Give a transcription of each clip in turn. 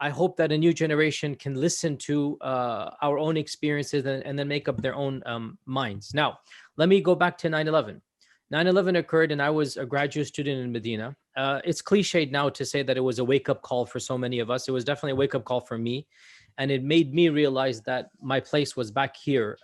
I hope that a new generation can listen to our own experiences and then make up their own minds. Now, let me go back to 9/11. 9/11 occurred, and I was a graduate student in Medina. It's cliched now to say that it was a wake-up call for so many of us. It was definitely a wake-up call for me, and it made me realize that my place was back here,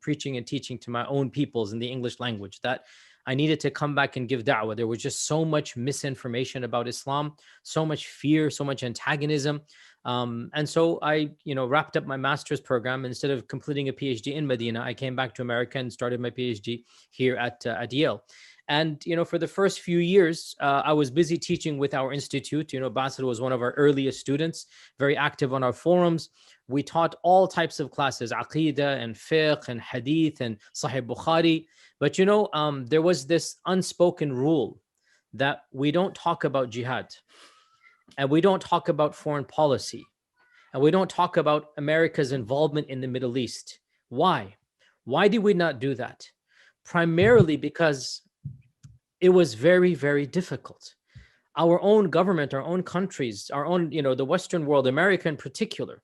preaching and teaching to my own peoples in the English language, that I needed to come back and give da'wah. There was just so much misinformation about Islam, so much fear, so much antagonism. And so I, wrapped up my master's program. Instead of completing a PhD in Medina, I came back to America and started my PhD here at Yale. And, for the first few years, I was busy teaching with our institute. Basil was one of our earliest students, very active on our forums. We taught all types of classes, Aqidah and Fiqh and Hadith and Sahih Bukhari. But, there was this unspoken rule that we don't talk about jihad, and we don't talk about foreign policy, and we don't talk about America's involvement in the Middle East. Why? Why did we not do that? Primarily because it was very, very difficult. Our own government, our own countries, our own, the Western world, America in particular,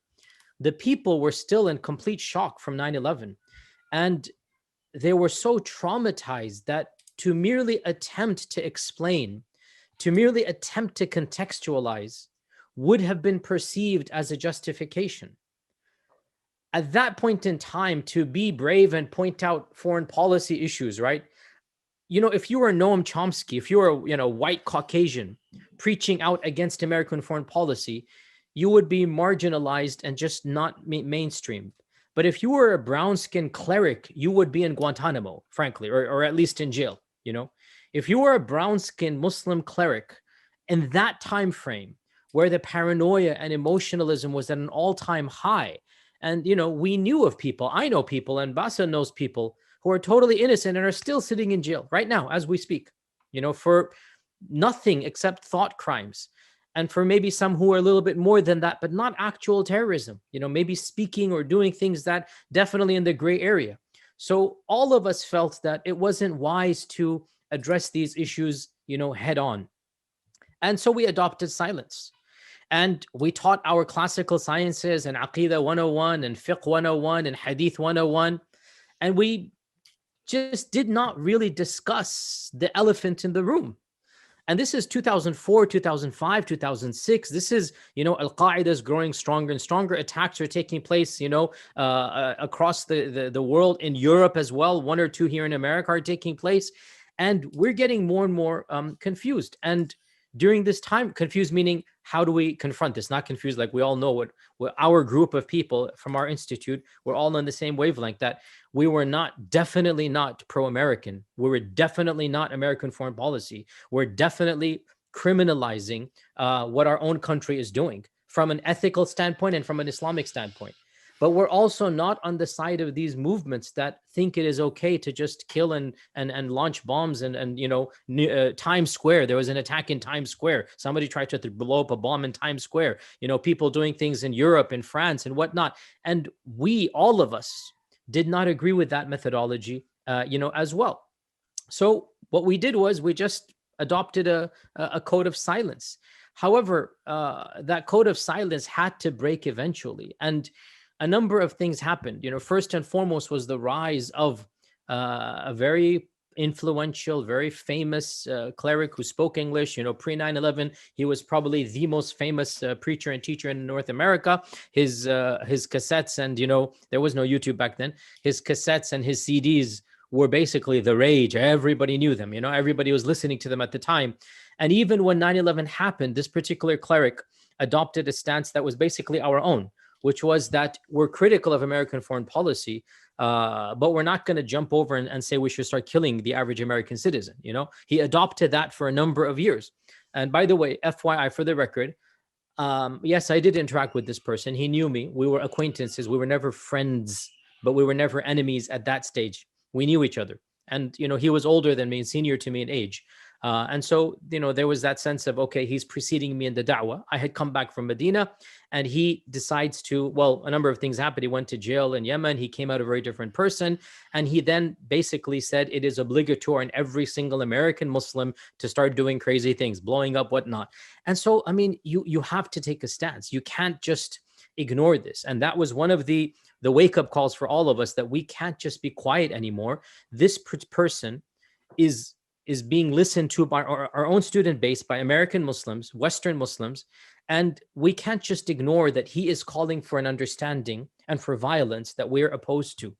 the people were still in complete shock from 9/11. And they were so traumatized that to merely attempt to explain, to merely attempt to contextualize, would have been perceived as a justification. At that point in time, to be brave and point out foreign policy issues, right? If you were Noam Chomsky, if you were a white Caucasian preaching out against American foreign policy, you would be marginalized and just not mainstream. But if you were a brown-skinned cleric, you would be in Guantanamo, frankly, or at least in jail. If you were a brown-skinned Muslim cleric in that time frame where the paranoia and emotionalism was at an all-time high, and we knew of people, I know people, and Basil knows people who are totally innocent and are still sitting in jail right now as we speak, for nothing except thought crimes. And for maybe some who are a little bit more than that, but not actual terrorism, maybe speaking or doing things that definitely in the gray area. So all of us felt that it wasn't wise to address these issues, head on. And so we adopted silence. And we taught our classical sciences and Aqidah 101 and Fiqh 101 and Hadith 101. And we just did not really discuss the elephant in the room. And this is 2004, 2005, 2006. This is, Al-Qaeda is growing stronger and stronger. Attacks are taking place, across the world, in Europe as well. One or two here in America are taking place. And we're getting more and more confused. And during this time, confused meaning, how do we confront this? Not confused, like we all know what our group of people from our institute, we're all on the same wavelength, that we were definitely not pro-American. We were definitely not American foreign policy. We're definitely criminalizing what our own country is doing from an ethical standpoint and from an Islamic standpoint. But we're also not on the side of these movements that think it is okay to just kill and launch bombs and Times Square. There was an attack in Times Square. Somebody tried to blow up a bomb in Times Square. People doing things in Europe and France and whatnot. And all of us, did not agree with that methodology, as well. So what we did was we just adopted a code of silence. However, that code of silence had to break eventually. And a number of things happened. First and foremost was the rise of a very influential, very famous cleric who spoke English. Pre 9/11, he was probably the most famous preacher and teacher in North America. His cassettes, and there was no YouTube back then. His cassettes and his CDs were basically the rage. Everybody knew them. Everybody was listening to them at the time. And even when 9/11 happened, this particular cleric adopted a stance that was basically our own, which was that we're critical of American foreign policy, but we're not going to jump over and say we should start killing the average American citizen. He adopted that for a number of years. And by the way, FYI, for the record, yes, I did interact with this person. He knew me. We were acquaintances. We were never friends, but we were never enemies at that stage. We knew each other. And, he was older than me and senior to me in age. And so, there was that sense of, okay, he's preceding me in the da'wah. I had come back from Medina, and he decides to, well, a number of things happened. He went to jail in Yemen. He came out a very different person. And he then basically said it is obligatory on every single American Muslim to start doing crazy things, blowing up, whatnot. And so, I mean, you have to take a stance. You can't just ignore this. And that was one of the wake-up calls for all of us, that we can't just be quiet anymore. This person is being listened to by our own student base, by American Muslims, Western Muslims, and we can't just ignore that he is calling for an understanding and for violence that we're opposed to.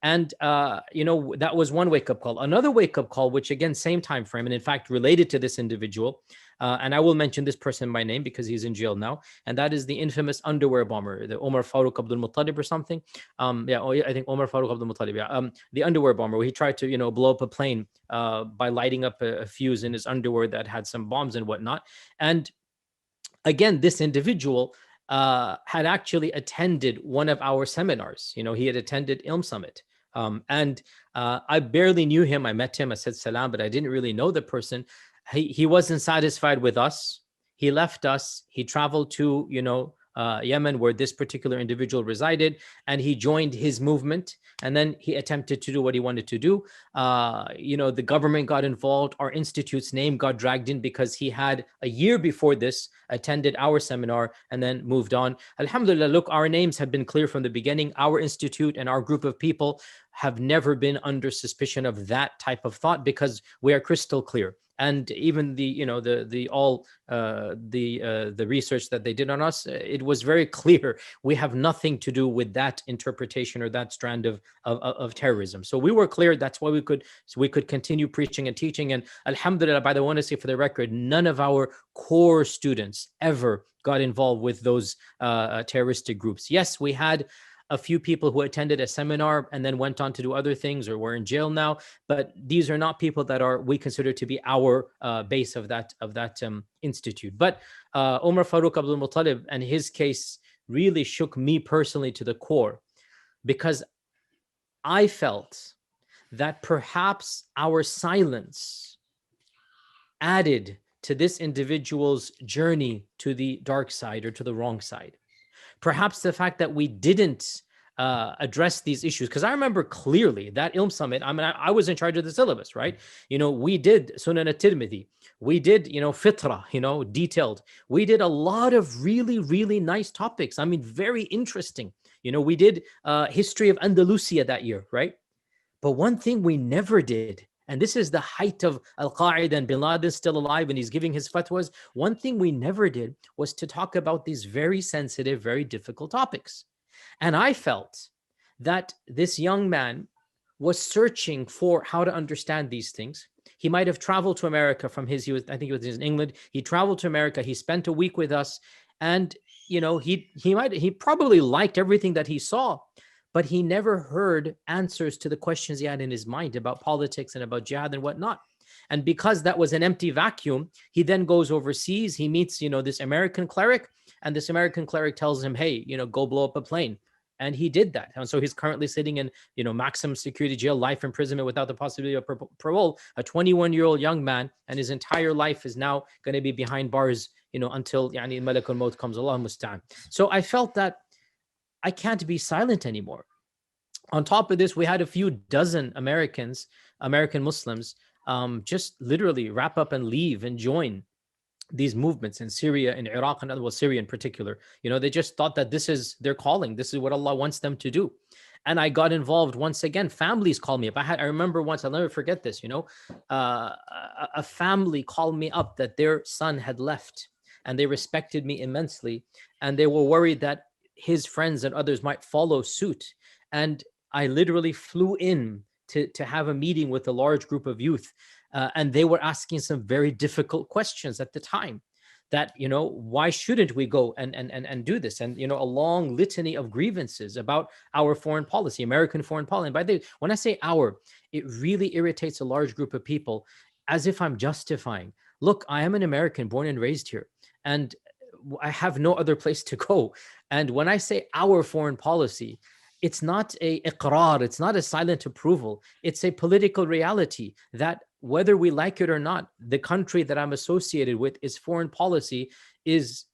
And that was one wake-up call. Another wake-up call, which again, same time frame, and in fact related to this individual, and I will mention this person by name because he's in jail now, and that is the infamous underwear bomber, the Omar Farouk Abdul Muttalib or something. I think Omar Farouk Abdul Muttalib. The underwear bomber, where he tried to blow up a plane by lighting up a fuse in his underwear that had some bombs and whatnot. And again, this individual had actually attended one of our seminars. He had attended Ilm Summit. And I barely knew him. I met him, I said salam, but I didn't really know the person. He wasn't satisfied with us. He left us. He traveled to, Yemen, where this particular individual resided, and he joined his movement. And then he attempted to do what he wanted to do. The government got involved. Our institute's name got dragged in because he had, a year before this, attended our seminar and then moved on. Alhamdulillah, look, our names have been clear from the beginning. Our institute and our group of people have never been under suspicion of that type of thought, because we are crystal clear. And even the research that they did on us, it was very clear. We have nothing to do with that interpretation or that strand of terrorism. So we were clear. That's why we could continue preaching and teaching. And alhamdulillah, by the way, I want to say for the record, none of our core students ever got involved with those terroristic groups. Yes, we had a few people who attended a seminar and then went on to do other things or were in jail now, but these are not people that we consider to be our base of that institute. But Omar Farouk Abdul Muttalib and his case really shook me personally to the core, because I felt that perhaps our silence added to this individual's journey to the dark side or to the wrong side. Perhaps the fact that we didn't address these issues, because I remember clearly that Ilm Summit, I was in charge of the syllabus, right? We did Sunan al-Tirmidhi, we did, Fitra, detailed. We did a lot of really, really nice topics. Very interesting. We did history of Andalusia that year, right? But one thing we never did, and this is the height of Al-Qaeda and Bin Laden still alive and he's giving his fatwas, one thing we never did was to talk about these very sensitive, very difficult topics. And I felt that this young man was searching for how to understand these things. He might have traveled to America I think he was in England. He traveled to America. He spent a week with us. And, he probably liked everything that he saw, but he never heard answers to the questions he had in his mind about politics and about jihad and whatnot. And because that was an empty vacuum, he then goes overseas. He meets, this American cleric, and this American cleric tells him, hey, go blow up a plane. And he did that. And so he's currently sitting in, maximum security jail, life imprisonment without the possibility of parole, a 21-year-old young man, and his entire life is now going to be behind bars, until Malakul Maut comes, Allah musta'an. So I felt that I can't be silent anymore. On top of this, we had a few dozen American Muslims, just literally wrap up and leave and join these movements in Syria, in Iraq, and Syria in particular. They just thought that this is their calling. This is what Allah wants them to do. And I got involved once again. Families called me up. I remember once, I'll never forget this, a family called me up that their son had left, and they respected me immensely. And they were worried that his friends and others might follow suit. And I literally flew in to have a meeting with a large group of youth. And they were asking some very difficult questions at the time, that, why shouldn't we go and do this? And, a long litany of grievances about our foreign policy, American foreign policy. And by the way, when I say our, it really irritates a large group of people, as if I'm justifying. Look, I am an American born and raised here, and I have no other place to go. And when I say our foreign policy, it's not a iqrar, it's not a silent approval. It's a political reality that whether we like it or not, the country that I'm associated with, its foreign policy is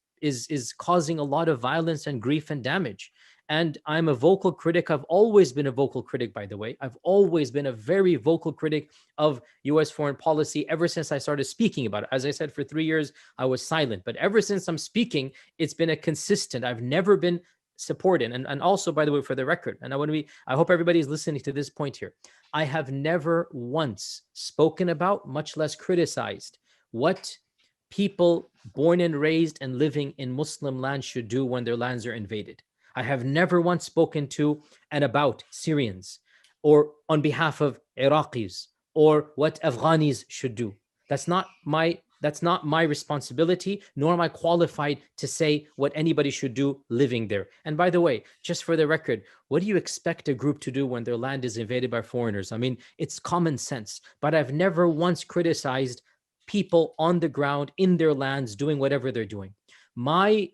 causing a lot of violence and grief and damage. And I'm a vocal critic. I've always been a vocal critic, by the way. I've always been a very vocal critic of US foreign policy ever since I started speaking about it. As I said, for 3 years, I was silent. But ever since I'm speaking, it's been a consistent. I've never been supported. And also, by the way, for the record, and I hope everybody's listening to this point here. I have never once spoken about, much less criticized, what people born and raised and living in Muslim lands should do when their lands are invaded. I have never once spoken to and about Syrians or on behalf of Iraqis or what Afghanis should do. That's not my responsibility, nor am I qualified to say what anybody should do living there. And by the way, just for the record, what do you expect a group to do when their land is invaded by foreigners? I mean, it's common sense, but I've never once criticized people on the ground in their lands doing whatever they're doing. My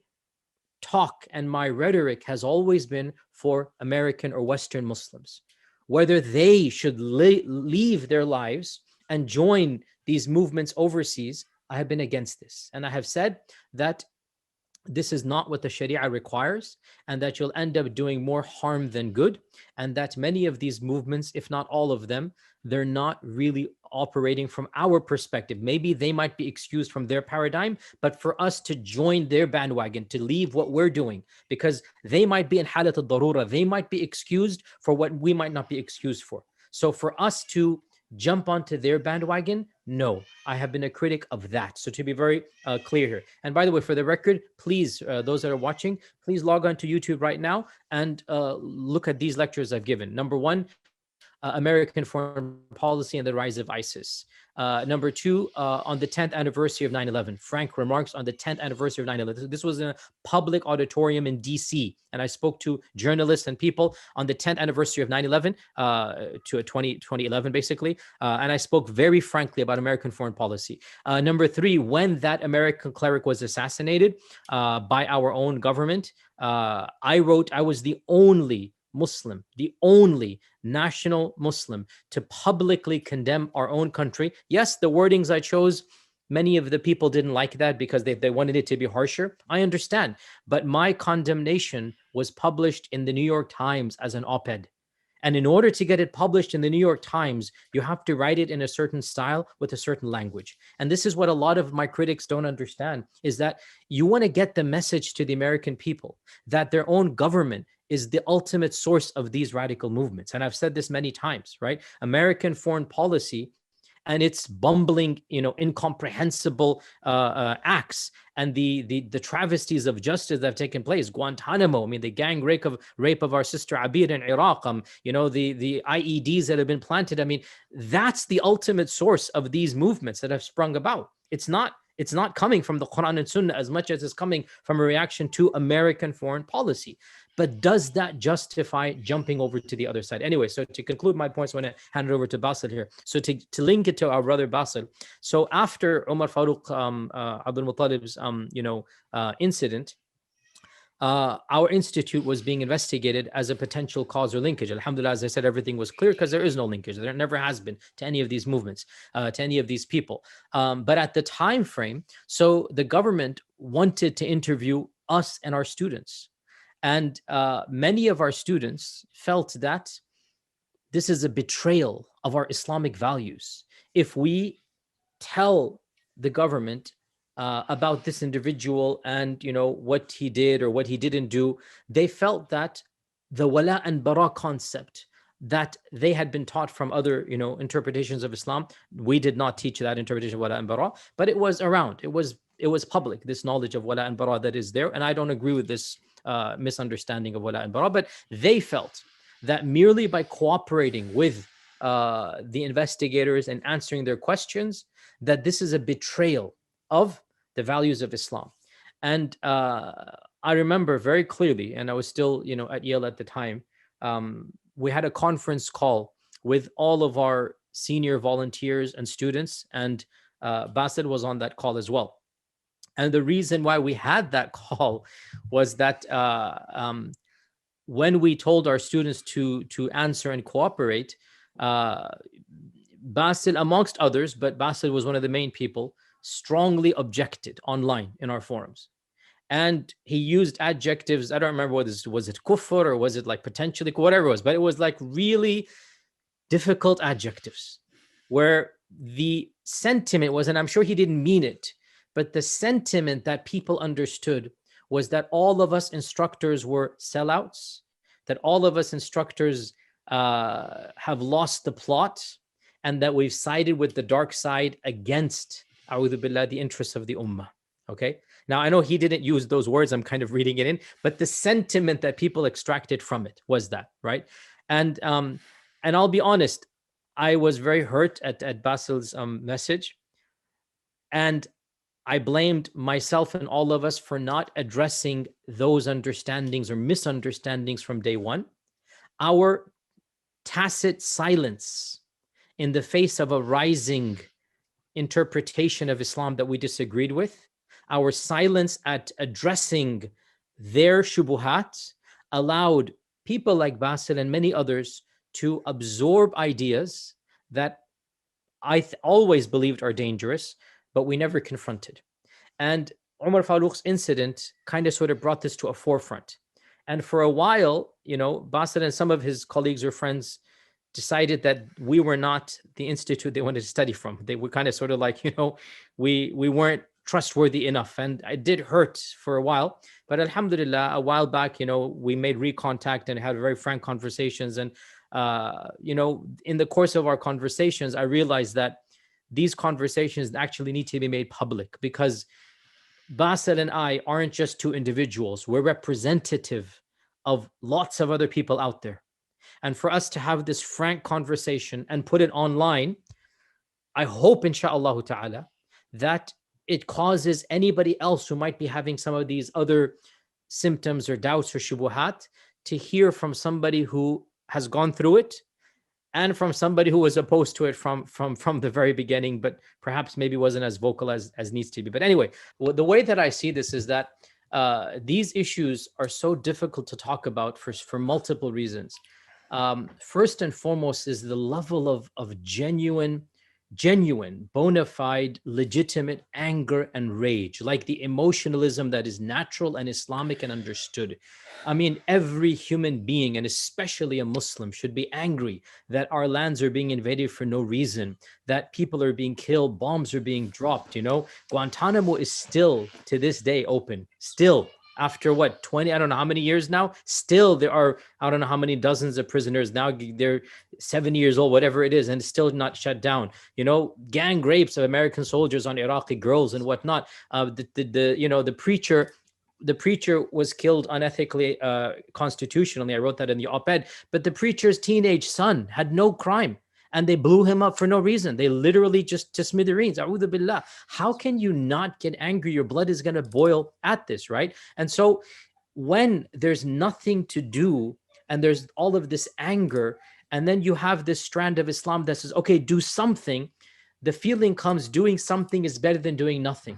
talk and my rhetoric has always been for American or Western Muslims, whether they should leave their lives and join these movements overseas. I have been against this. And I have said that this is not what the Sharia requires, and that you'll end up doing more harm than good, and that many of these movements, if not all of them, they're not really operating from our perspective. Maybe they might be excused from their paradigm, but for us to join their bandwagon, to leave what we're doing, because they might be in halat al-darura, they might be excused for what we might not be excused for. So for us to jump onto their bandwagon, no, I have been a critic of that. So to be very clear here. And by the way, for the record, please, those that are watching, please log on to YouTube right now and look at these lectures I've given. Number one, American foreign policy and the rise of ISIS. Number two, on the 10th anniversary of 9/11, frank remarks on the 10th anniversary of 9/11. This was in a public auditorium in DC, and I spoke to journalists and people on the 10th anniversary of 9/11 to 2011, basically, and I spoke very frankly about American foreign policy. Number three, when that American cleric was assassinated by our own government, I wrote, I was the only Muslim, the only national Muslim to publicly condemn our own country. Yes, the wordings I chose, many of the people didn't like that because they wanted it to be harsher. I understand. But my condemnation was published in the New York Times as an op-ed. And in order to get it published in the New York Times, you have to write it in a certain style with a certain language. And this is what a lot of my critics don't understand, is that you want to get the message to the American people that their own government is the ultimate source of these radical movements. And I've said this many times, right? American foreign policy and its bumbling, incomprehensible acts and the travesties of justice that have taken place. Guantanamo, I mean, the gang rape of our sister Abir in Iraq, the IEDs that have been planted. I mean, that's the ultimate source of these movements that have sprung about. It's not coming from the Quran and Sunnah as much as it's coming from a reaction to American foreign policy. But does that justify jumping over to the other side? Anyway, so to conclude my points, I want to hand it over to Basil here. So to link it to our brother Basil. So after Umar Farouk Abdul Muttalib's incident, our institute was being investigated as a potential cause or linkage. Alhamdulillah, as I said, everything was clear because there is no linkage. There never has been to any of these movements, to any of these people. But at the time frame, so the government wanted to interview us and our students. And many of our students felt that this is a betrayal of our Islamic values. If we tell the government about this individual and what he did or what he didn't do, they felt that the wala and bara concept that they had been taught from other interpretations of Islam, we did not teach that interpretation of wala and bara, but it was around. It was public, this knowledge of wala and bara that is there. And I don't agree with this misunderstanding of wala and bara, but they felt that merely by cooperating with the investigators and answering their questions, that this is a betrayal of the values of Islam. And I remember very clearly, and I was still at Yale at the time, we had a conference call with all of our senior volunteers and students, and Basil was on that call as well. And the reason why we had that call was that when we told our students to answer and cooperate, Basil, amongst others, but Basil was one of the main people, strongly objected online in our forums. And he used adjectives. I don't remember what this was. It kufr or was it like potentially, whatever it was, but it was like really difficult adjectives where the sentiment was, and I'm sure he didn't mean it, but the sentiment that people understood was that all of us instructors were sellouts, that all of us instructors have lost the plot, and that we've sided with the dark side against, a'udhu billah, the interests of the ummah. Okay. Now, I know he didn't use those words. I'm kind of reading it in, but the sentiment that people extracted from it was that, right? And I'll be honest, I was very hurt at Basil's message. And I blamed myself and all of us for not addressing those understandings or misunderstandings from day one. Our tacit silence in the face of a rising interpretation of Islam that we disagreed with, our silence at addressing their shubuhat, allowed people like Basil and many others to absorb ideas that I always believed are dangerous, but we never confronted. And Umar Farooq's incident kind of sort of brought this to a forefront. And for a while, Basil and some of his colleagues or friends decided that we were not the institute they wanted to study from. They were kind of sort of like, we weren't trustworthy enough. And it did hurt for a while. But alhamdulillah, a while back, we made recontact and had very frank conversations. And, in the course of our conversations, I realized that these conversations actually need to be made public, because Basil and I aren't just two individuals. We're representative of lots of other people out there. And for us to have this frank conversation and put it online, I hope, insha'Allah ta'ala, that it causes anybody else who might be having some of these other symptoms or doubts or shubuhat to hear from somebody who has gone through it, and from somebody who was opposed to it from the very beginning, but perhaps maybe wasn't as vocal as needs to be. But anyway, the way that I see this is that these issues are so difficult to talk about for multiple reasons. First and foremost is the level of genuine, bona fide, legitimate anger and rage, like the emotionalism that is natural and Islamic and understood. I mean, every human being, and especially a Muslim, should be angry that our lands are being invaded for no reason, that people are being killed, bombs are being dropped. Guantanamo is still to this day open, still. After 20, I don't know how many years now, still there are, I don't know how many dozens of prisoners now. They're 70 years old, whatever it is, and it's still not shut down. Gang rapes of American soldiers on Iraqi girls and whatnot. The preacher was killed unethically, constitutionally. I wrote that in the op-ed. But the preacher's teenage son had no crime, and they blew him up for no reason. They literally just to smithereens. A'udhu billah. How can you not get angry? Your blood is going to boil at this, right? And so when there's nothing to do and there's all of this anger, and then you have this strand of Islam that says, okay, do something, the feeling comes doing something is better than doing nothing.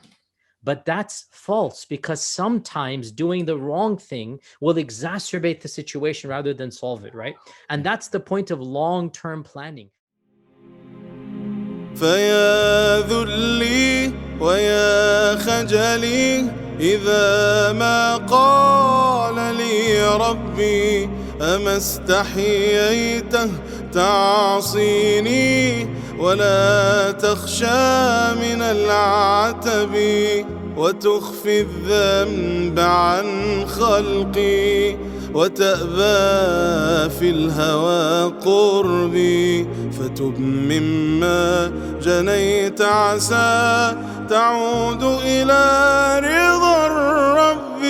But that's false, because sometimes doing the wrong thing will exacerbate the situation rather than solve it, right? And that's the point of long-term planning. فيا ذلي ويا خجلي إذا ما قال لي ربي أما استحييته تعصيني ولا تخشى من العتب وتخفي الذنب عن خلقي وتأبى في الهوى قربي فتب مما جنيت عسى تعود إلى رضا الرب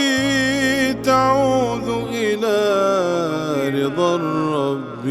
تعود إلى رضا الرب